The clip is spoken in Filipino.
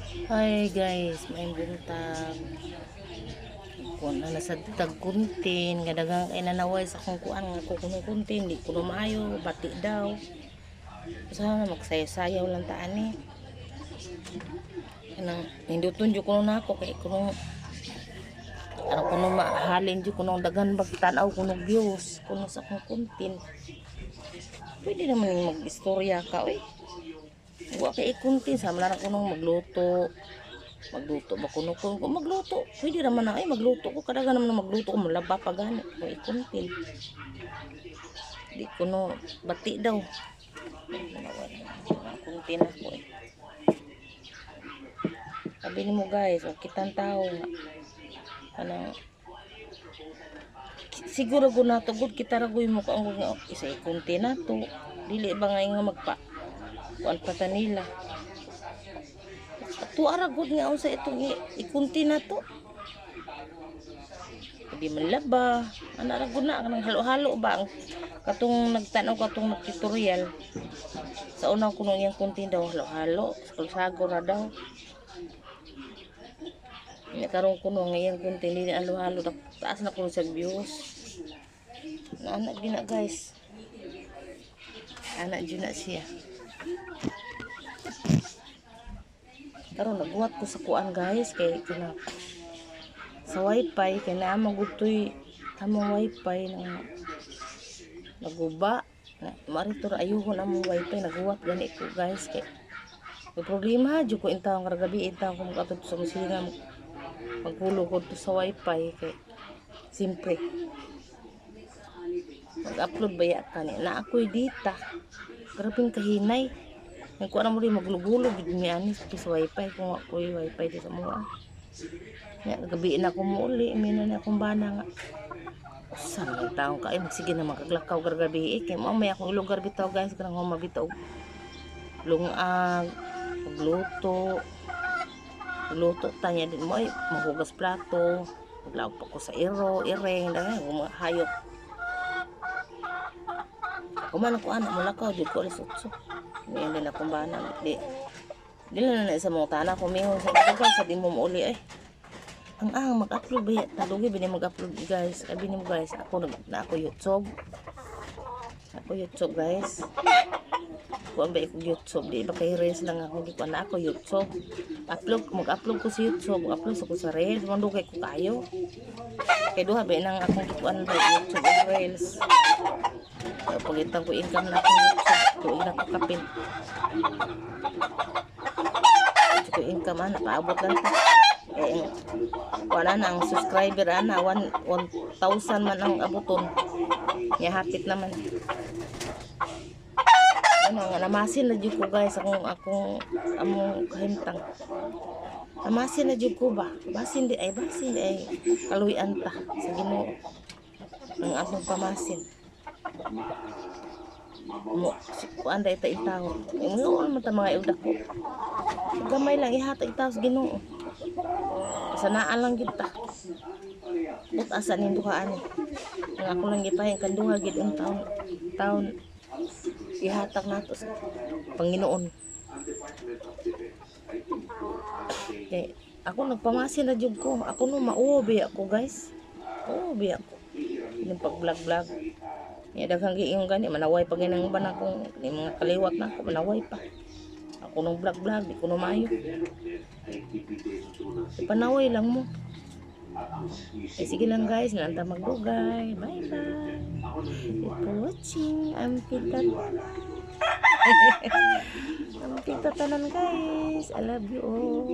Hi guys, may buntag. Kung na sa tag kuntin, kadagang kay nanaway sa kung kuan nga ko kuno kuntin, di kuno maayo, bati daw. Sana magsayaw-sayaw lang ta ani. Kanang hinduton jud kuno nako kay kuno ano kuno mahalin jud kuno daghan bagtanaw kuno views kuno sa kung kuntin. Pwede naman yung mag-istorya ka oy. Wa kay kuntin sa man kuno magluto ba kuno kung magluto pwede naman na ay magluto ko kadaga naman na magluto ko malaba pa gani kung ikuntin di kuno bati daw kuntin ako eh. Sabi ni mo guys o kitang tao nga kanang siguro ko nato gud kita ragoy mo ko ang isa ikuntin nato dili ba nga magpa kuan pa ta nila tuwa ra gud nga unsa itong ikunti na to. Di man laba, ana ra gud na kanang halo-halo ba ang katong nagtanaw katong tutorial. Sa una ko nung yang kunti daw halo-halo, sago ra daw. Nya karon ko nung yang kunti ni halo-halo taas na ko sa views. Na anak gina guys. Anak jud na siya. Karon nagbuhat ko sa kuan guys kay kina sa wifi kay naa magutoy among wifi na naguba na maritor ayuhon among wifi nagbuhat gani ko guys kay may problema jud ko intawon karagabi intawon ko magatud sa musina magpulo ko to sa wifi kay simpre mag-upload ba ya kani na ako'y data grabing kahinay nang kuan mo rin maglugulog gid mi ani sa wifi kung ako'y wifi di sa mua. Ya gabi na ko muli mino na akong bana nga. Usan man taong kay magsige na makaglakaw gargabi kay mo may akong lugar bitaw guys kanang homa bitaw. Lungag, luto tanya din mo ay mahugas plato, maglaog pa ko sa ireng dahil mga hayop. Kuman ako anak mo lakaw jud ko alas 8. Ngayon din akong bana. Di na sa mga tanah ko mingon sa lugar sa di mo mauli ay. Ang mag-upload ba talugi bini mag-upload guys. Sabi ni mo guys, ako YouTube. Ako YouTube guys. Kuan ba ako YouTube, di ba kay Reels lang ako gikuan na ako YouTube. Mag-upload ko sa YouTube, mag-upload ko sa Reels, mandugay ko kayo. Kay duha ba nang akong gikuan sa YouTube and Reels. Pagitan ko income na akong YouTube, tuig na ko kapin. Ko income ana paabot lang ta. Wala na ang subscriber ana 1,000 man ang abuton. Ya hapit naman. Ano nga namasin na jud ko guys akong among kahimtang. Namasin na jud ko ba? Basin di ay kaluyan ta sa Ginoo. Ang atong pamasin. Mo kuan da ita itaw. Ingon man ta mga udak ko. Gamay lang ihatag itaw sa Ginoo. Sanaan lang kita. But asa nindo ka ani. Ang ako lang gipahin kanduha gid ang taon ihatag nato sa Panginoon. Okay. Ako nagpamasin na jud ko. Ako no maubi ako guys. Ubi ako. Yung pag-vlog. Ya daghang giingong gani manaway pa ginang ban akong ni mga kaliwat na ako manaway pa. Ako nung vlog di ko no maayo. Panaway lang mo. Sige lang guys, nanta magdugay. Bye bye. Thank you for watching. I'm Pita tanan guys. I love you all.